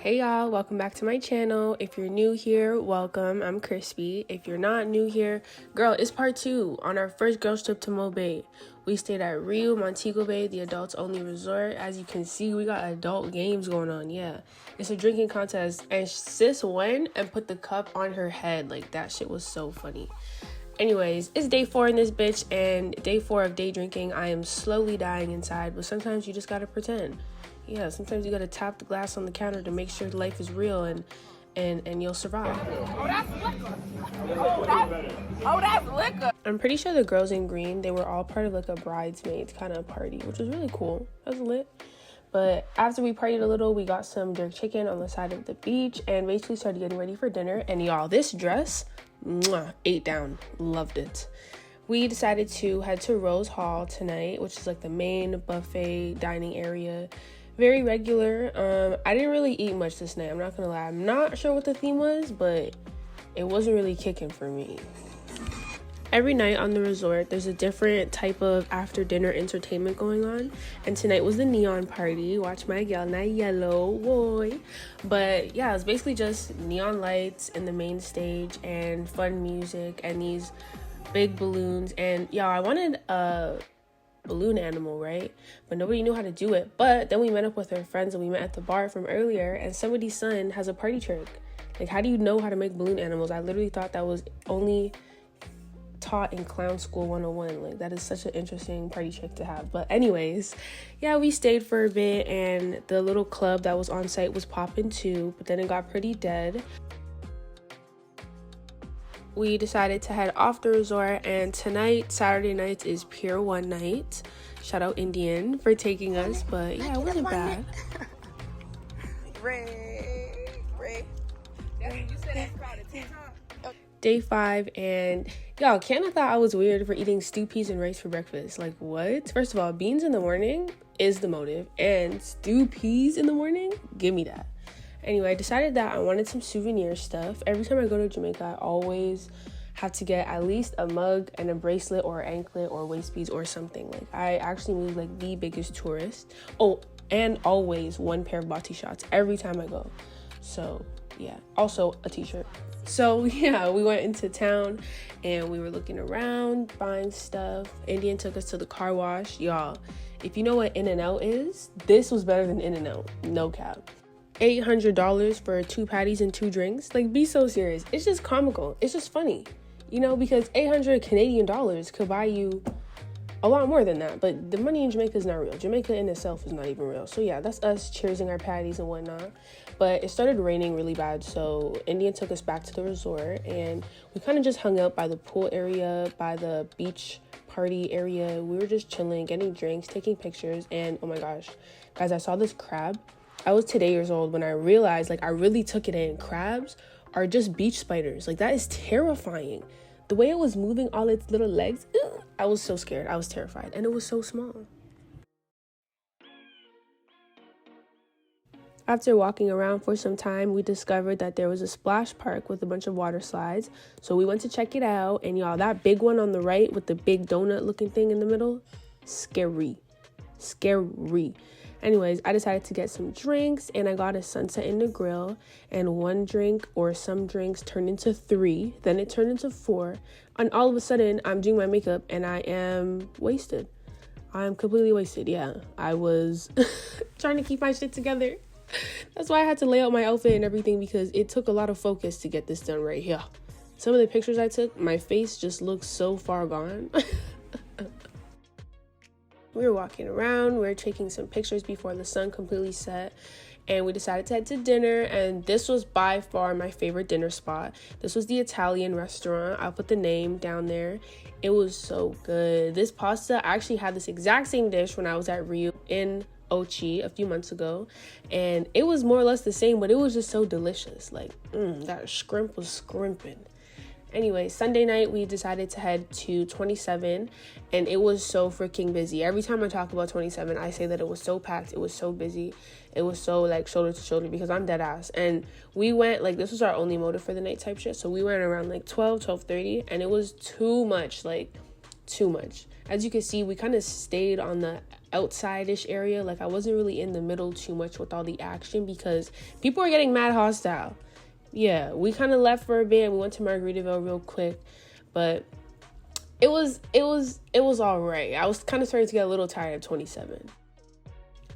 Hey y'all, welcome back to my channel. If you're new here, welcome. I'm Crispy. If you're not new here, girl, it's part 2 on our first girls trip to Mo Bay. We stayed at Montego Bay, the adults only resort. As you can see, we got adult games going on. Yeah, it's a drinking contest, and sis went and put the cup on her head. Like, that shit was so funny. Anyways, it's day 4 in this bitch, and day 4 of day drinking. I am slowly dying inside, but sometimes you just gotta pretend. Yeah, sometimes you gotta tap the glass on the counter to make sure life is real and you'll survive. Oh, that's liquor. That's liquor. I'm pretty sure the girls in green, they were all part of like a bridesmaids kind of party, which was really cool. That was lit. But after we partied a little, we got some jerk chicken on the side of the beach and basically started getting ready for dinner. And y'all, this dress, mwah, 8 down. Loved it. We decided to head to Rose Hall tonight, which is like the main buffet dining area. Very regular. I didn't really eat much this night, I'm not gonna lie. I'm not sure what the theme was, but it wasn't really kicking for me. Every night on the resort, there's a different type of after dinner entertainment going on, and tonight was the neon party. Watch my gal, not yellow, boy. But yeah, it's basically just neon lights in the main stage and fun music and these big balloons. And y'all, I wanted a balloon animal, right? But nobody knew how to do it. But then we met up with our friends and we met at the bar from earlier, and somebody's son has a party trick. Like, how do you know how to make balloon animals? I literally thought that was only taught in Clown School 101. Like, that is such an interesting party trick to have. But anyways, yeah, we stayed for a bit, and the little club that was on site was popping too, but then it got pretty dead. We decided to head off the resort, and tonight, Saturday nights, is Pier 1 night. Shout out Indian for taking us, but yeah, it wasn't bad. Ray. You said that's crowded TikTok. Day 5, and y'all, Kiana thought I was weird for eating stew peas and rice for breakfast. Like, what? First of all, beans in the morning is the motive, and stew peas in the morning? Give me that. Anyway, I decided that I wanted some souvenir stuff. Every time I go to Jamaica, I always have to get at least a mug and a bracelet or anklet or waist beads or something. Like, I actually move like the biggest tourist. Oh, and always one pair of body shots every time I go. So yeah, also a t-shirt. So yeah, we went into town and we were looking around, buying stuff. Indian took us to the car wash. Y'all, if you know what In-N-Out is, this was better than In-N-Out, no cap. $800 for 2 patties and 2 drinks. Like, be so serious. It's just comical. It's just funny, you know, because 800 Canadian dollars could buy you a lot more than that. But the money in Jamaica is not real. Jamaica in itself is not even real. So yeah, that's us cheersing our patties and whatnot. But it started raining really bad, so Indian took us back to the resort, and we kind of just hung out by the pool area, by the beach party area. We were just chilling, getting drinks, taking pictures, and oh my gosh, guys, I saw this crab. I was today years old when I realized, like, I really took it in. Crabs are just beach spiders. Like, that is terrifying. The way it was moving all its little legs, I was so scared. I was terrified. And it was so small. After walking around for some time, we discovered that there was a splash park with a bunch of water slides. So we went to check it out. And y'all, that big one on the right with the big donut looking thing in the middle, scary. Anyways, I decided to get some drinks, and I got a sunset in the grill, and one drink or some drinks turned into 3, then it turned into 4, and all of a sudden I'm doing my makeup and I am wasted. I'm completely wasted. Yeah, I was trying to keep my shit together. That's why I had to lay out my outfit and everything, because it took a lot of focus to get this done right here. Some of the pictures I took, my face just looks so far gone. We were walking around, we were taking some pictures before the sun completely set, and we decided to head to dinner, and this was by far my favorite dinner spot. This was the Italian restaurant. I'll put the name down there. It was so good. This pasta, I actually had this exact same dish when I was at Rio in Ochi a few months ago, and it was more or less the same, but it was just so delicious. Like, that shrimp was scrimping. Anyway, Sunday night, we decided to head to 27, and it was so freaking busy. Every time I talk about 27, I say that it was so packed, it was so busy, it was so, like, shoulder to shoulder, because I'm dead ass. And we went, like, this was our only motive for the night type shit, so we went around, like, 12:30, and it was too much. Like, too much. As you can see, we kind of stayed on the outside-ish area. Like, I wasn't really in the middle too much with all the action because people are getting mad hostile. Yeah, we kind of left for a bit. We went to Margaritaville real quick, but it was all right. I was kind of starting to get a little tired of 27.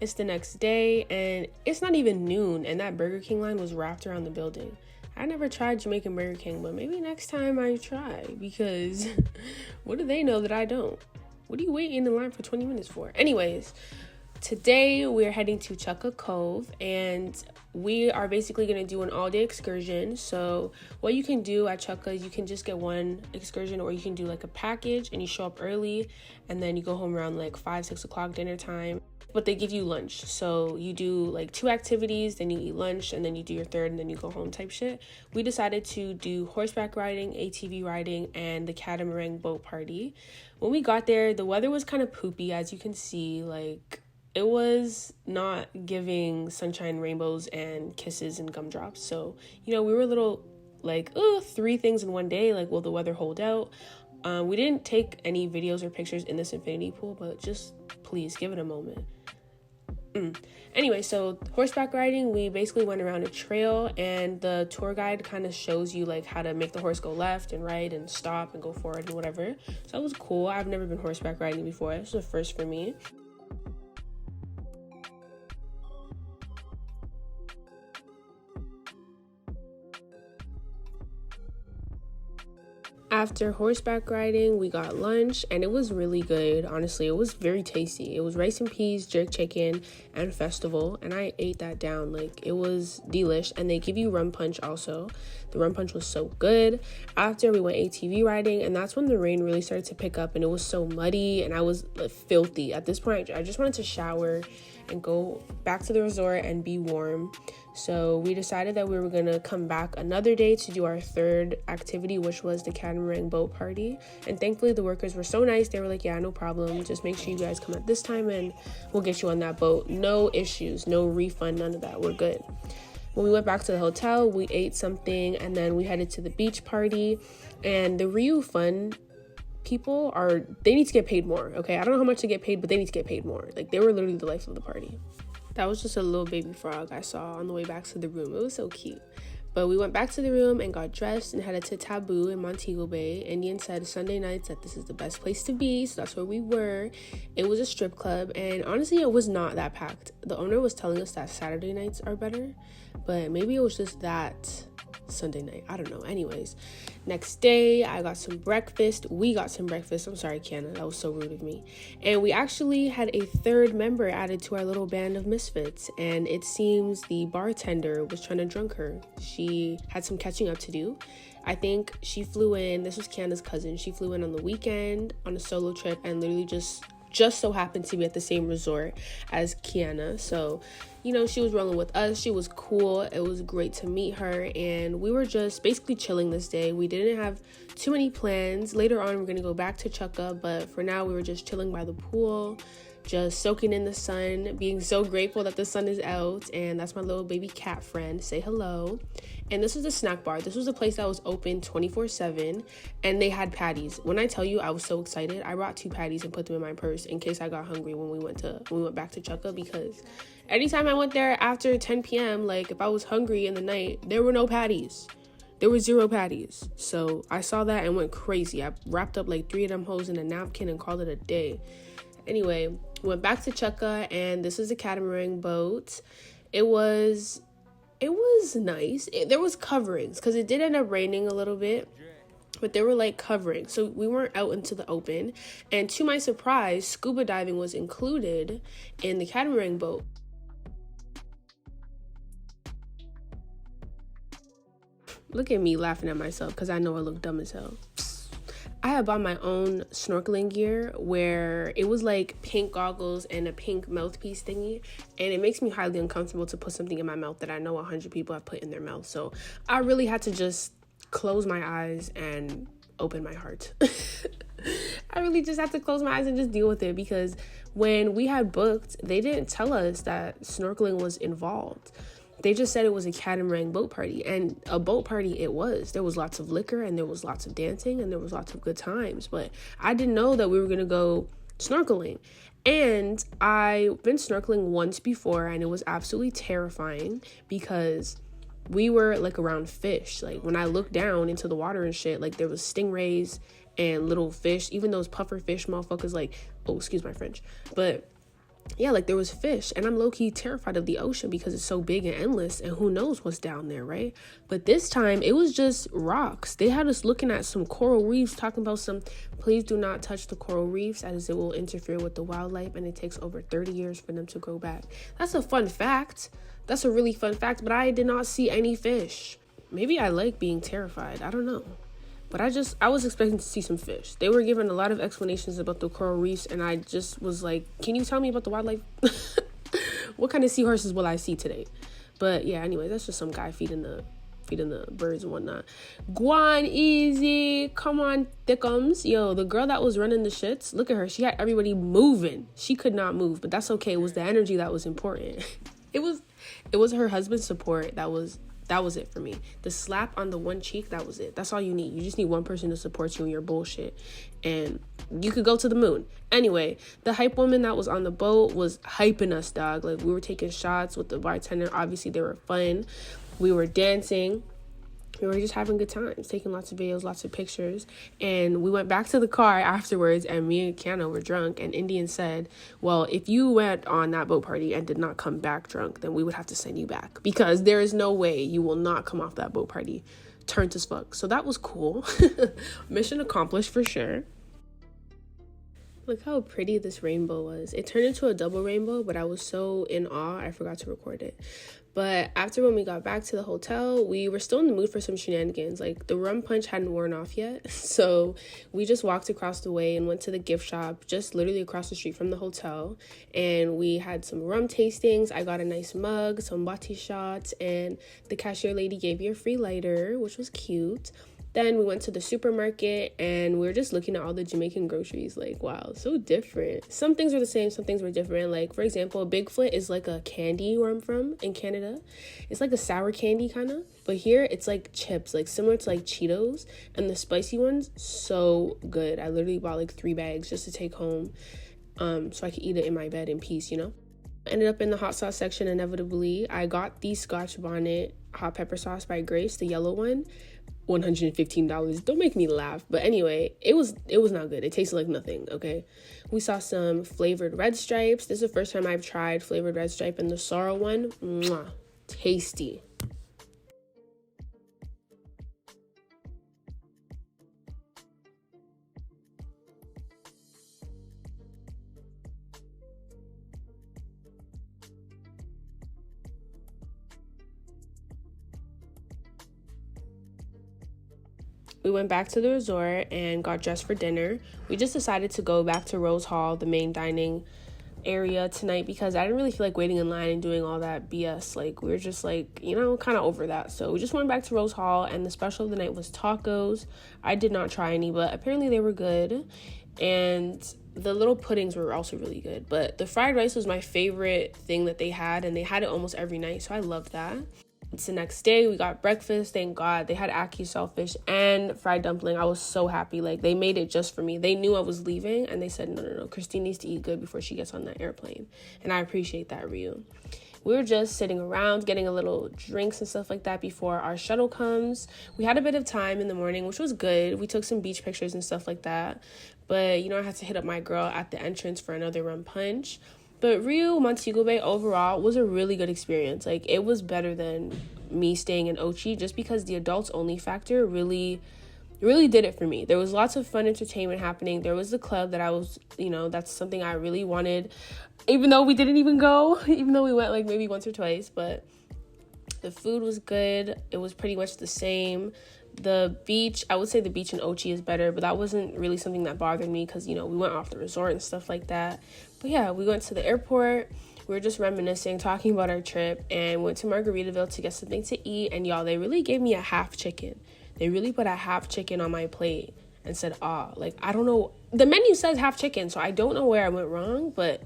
It's the next day, and it's not even noon, and that Burger King line was wrapped around the building. I never tried Jamaican Burger King, but maybe next time I try, because what do they know that I don't? What are you waiting in line for 20 minutes for? Anyways, today we're heading to Chukka Cove, and we are basically going to do an all-day excursion. So what you can do at Chukka is you can just get one excursion, or you can do like a package and you show up early and then you go home around like 5-6 o'clock dinner time. But they give you lunch, so you do like 2 activities, then you eat lunch, and then you do your third, and then you go home type shit. We decided to do horseback riding, ATV riding, and the Catamaran boat party. When we got there, the weather was kind of poopy, as you can see. Like, it was not giving sunshine, rainbows, and kisses and gumdrops. So, you know, we were a little like, 3 things in one day. Like, will the weather hold out? We didn't take any videos or pictures in this infinity pool, but just please give it a moment. Anyway, so horseback riding, we basically went around a trail, and the tour guide kind of shows you like how to make the horse go left and right and stop and go forward and whatever. So that was cool. I've never been horseback riding before. This was a first for me. After horseback riding, we got lunch, and it was really good. Honestly, it was very tasty. It was rice and peas, jerk chicken, and festival, and I ate that down. Like, it was delish. And they give you rum punch also. The rum punch was so good. After, we went ATV riding, and that's when the rain really started to pick up, and it was so muddy, and I was like, filthy. At this point, I just wanted to shower and go back to the resort and be warm. So we decided that we were gonna come back another day to do our third activity, which was the Catamaran boat party. And thankfully the workers were so nice. They were like, yeah, no problem, just make sure you guys come at this time and we'll get you on that boat. No issues, no refund, none of that. We're good. When we went back to the hotel, we ate something, and then we headed to the beach party. And the Rio Fun people they need to get paid more. Okay, I don't know how much to get paid, but they need to get paid more. Like, they were literally the life of the party. That was just a little baby frog I saw on the way back to the room. It was so cute. But we went back to the room and got dressed and headed to Taboo in Montego Bay. Indian said Sunday nights that this is the best place to be, so that's where we were. It was a strip club, and honestly, it was not that packed. The owner was telling us that Saturday nights are better, but maybe it was just that Sunday night. I don't know. Anyways, next day, I got some breakfast. We got some breakfast. I'm sorry, Kiana. That was so rude of me. And we actually had a third member added to our little band of misfits. And it seems the bartender was trying to drunk her. She had some catching up to do. I think she flew in. This was Kiana's cousin. She flew in on the weekend on a solo trip and literally just so happened to be at the same resort as Kiana. So, you know, she was rolling with us. She was cool. It was great to meet her, and we were just basically chilling this day. We didn't have too many plans. Later on, we're going to go back to Chukka, but for now, we were just chilling by the pool, just soaking in the sun, being so grateful that the sun is out. And that's my little baby cat friend. Say hello. And this was a snack bar. This was a place that was open 24/7, and they had patties. When I tell you I was so excited, I brought 2 patties and put them in my purse in case I got hungry when we went back to Chukka, because anytime I went there after 10 p.m., like if I was hungry in the night, there were no patties. There were 0 patties. So I saw that and went crazy. I wrapped up like 3 of them hoes in a napkin and called it a day. Anyway, went back to Chukka, and this is a catamaran boat. It was nice. There was coverings because it did end up raining a little bit, but there were like coverings, so we weren't out into the open. And to my surprise, scuba diving was included in the catamaran boat. Look at me laughing at myself because I know I look dumb as hell. I had bought my own snorkeling gear where it was like pink goggles and a pink mouthpiece thingy, and it makes me highly uncomfortable to put something in my mouth that I know 100 people have put in their mouth. So I really had to just close my eyes and open my heart. I really just had to close my eyes and just deal with it, because when we had booked, they didn't tell us that snorkeling was involved. They just said it was a catamaran boat party, and a boat party it was. There was lots of liquor, and there was lots of dancing, and there was lots of good times. But I didn't know that we were going to go snorkeling. And I've been snorkeling once before, and it was absolutely terrifying because we were like around fish. Like when I looked down into the water and shit, like there was stingrays and little fish, even those puffer fish motherfuckers, like, oh, excuse my French. But yeah, like there was fish, and I'm low-key terrified of the ocean because it's so big and endless, and who knows what's down there, right? But this time it was just rocks. They had us looking at some coral reefs, talking about some, please do not touch the coral reefs as it will interfere with the wildlife, and it takes over 30 years for them to grow back. That's a fun fact. That's a really fun fact, but I did not see any fish. Maybe I like being terrified, I don't know. But I was expecting to see some fish. They were given a lot of explanations about the coral reefs, and I just was like, can you tell me about the wildlife? What kind of seahorses will I see today? But yeah, anyway, that's just some guy feeding the birds and whatnot. Guan easy. Come on, thickums. Yo, the girl that was running the shits, look at her. She had everybody moving. She could not move, but that's okay. It was the energy that was important. It was her husband's support that was it for me. The slap on the one cheek, that was it. That's all you need. You just need one person to support you in your bullshit, and you could go to the moon. Anyway, the hype woman that was on the boat was hyping us, dog. Like, we were taking shots with the bartender. Obviously, they were fun. We were dancing. We were just having good times, taking lots of videos, lots of pictures. And we went back to the car afterwards, and me and Kiana were drunk. And Indian said, well, if you went on that boat party and did not come back drunk, then we would have to send you back, because there is no way you will not come off that boat party turned as fuck. So that was cool. Mission accomplished for sure. Look how pretty this rainbow was. It turned into a double rainbow, but I was so in awe, I forgot to record it. But after, when we got back to the hotel, we were still in the mood for some shenanigans. Like, the rum punch hadn't worn off yet. So we just walked across the way and went to the gift shop just literally across the street from the hotel. And we had some rum tastings. I got a nice mug, some bati shots, and the cashier lady gave me a free lighter, which was cute. Then we went to the supermarket, and we were just looking at all the Jamaican groceries. Like, wow, so different. Some things were the same, some things were different. Like, for example, Bigfoot is like a candy where I'm from in Canada. It's like a sour candy kind of. But here, it's like chips, like similar to like Cheetos. And the spicy ones, so good. I literally bought like 3 bags just to take home so I could eat it in my bed in peace, you know? Ended up in the hot sauce section inevitably. I got the Scotch Bonnet hot pepper sauce by Grace, the yellow one. $115. Don't make me laugh. But anyway, it was not good. It tasted like nothing, okay? We saw some flavored red stripes. This is the first time I've tried flavored red stripe, and the sorrel one, mwah, tasty. We went back to the resort and got dressed for dinner. We just decided to go back to Rose Hall, the main dining area, tonight, because I didn't really feel like waiting in line and doing all that BS. Like, we were just like, you know, kind of over that. So we just went back to Rose Hall, and the special of the night was tacos. I did not try any, but apparently they were good. And the little puddings were also really good. But the fried rice was my favorite thing that they had, and they had it almost every night, so I loved that. It's the next day. We got breakfast. Thank God. They had ackee shellfish and fried dumpling. I was so happy. Like, they made it just for me. They knew I was leaving, and they said, no, Christine needs to eat good before she gets on that airplane. And I appreciate that, Ryu. We were just sitting around getting a little drinks and stuff like that before our shuttle comes. We had a bit of time in the morning, which was good. We took some beach pictures and stuff like that. But, you know, I had to hit up my girl at the entrance for another rum punch. But Rio Montego Bay overall was a really good experience. Like, it was better than me staying in Ochi, just because the adults only factor really did it for me. There was lots of fun entertainment happening. There was the club that I was, you know, that's something I really wanted, even though we didn't even go, even though we went like maybe once or twice. But the food was good. It was pretty much the same. The beach, I would say the beach in Ochi is better, but that wasn't really something that bothered me because, you know, we went off the resort and stuff like that. But yeah, we went to the airport. We were just reminiscing, talking about our trip, and went to Margaritaville to get something to eat. And y'all, they really gave me a half chicken. They really put a half chicken on my plate and said, like, I don't know. The menu says half chicken, so I don't know where I went wrong, but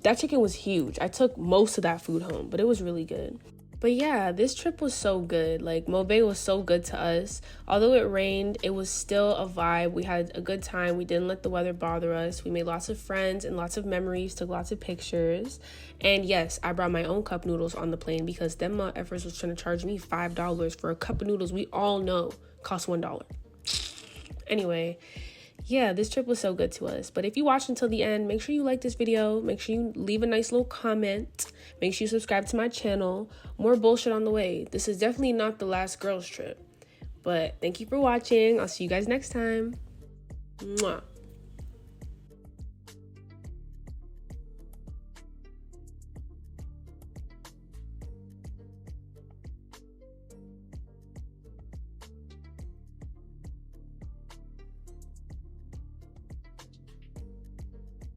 that chicken was huge. I took most of that food home, but it was really good. But yeah, this trip was so good. Like, Mobe was so good to us. Although it rained, it was still a vibe. We had a good time. We didn't let the weather bother us. We made lots of friends and lots of memories, took lots of pictures. And yes, I brought my own cup noodles on the plane because them efforts was trying to charge me $5 for a cup of noodles we all know cost $1. Anyway, yeah, this trip was so good to us. But if you watch until the end, make sure you like this video. Make sure you leave a nice little comment. Make sure you subscribe to my channel. More bullshit on the way. This is definitely not the last girls trip. But thank you for watching. I'll see you guys next time. Mwah.